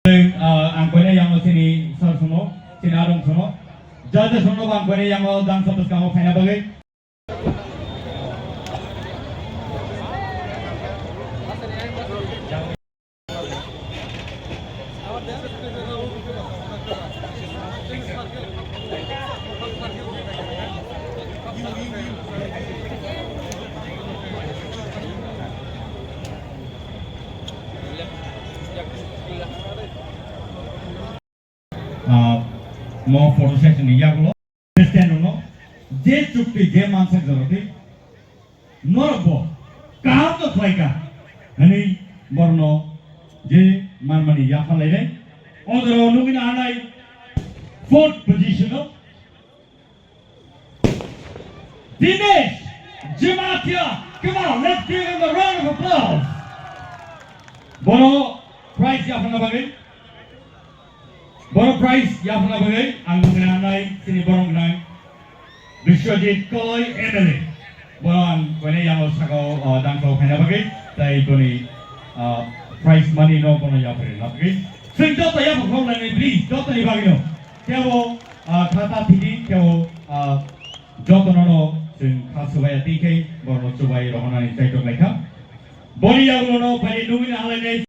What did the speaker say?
Angkanya yang sini sarsuno, sini adong suno. Jadi suno angkanya yang dan satu kamu final bagai. Mau foto session ini ya kalau Kristen uno, je cukti je mansek zaroti, norbo, kaham to thaika, hani borno je manmani ya falai deh, odro nungin anai fourth position of Dinesh Jimatia. Come on, let's give him a round of applause. Bono prize ya falai bagai. Bono prize ya falai bagai, anggung anai sini borong nai. Biswajit Koi Emily. Bono kene yang osako dan kau falai bagai, tai koni prize money no bono ya falai bagai. Sing jota ya falai bagai, please jota ni bagai no. Kaya wo kata tidi kaya wo jota no sing kasubaya TK bono cobai rohana ni tai to mereka. Boni yang no falai nungin halai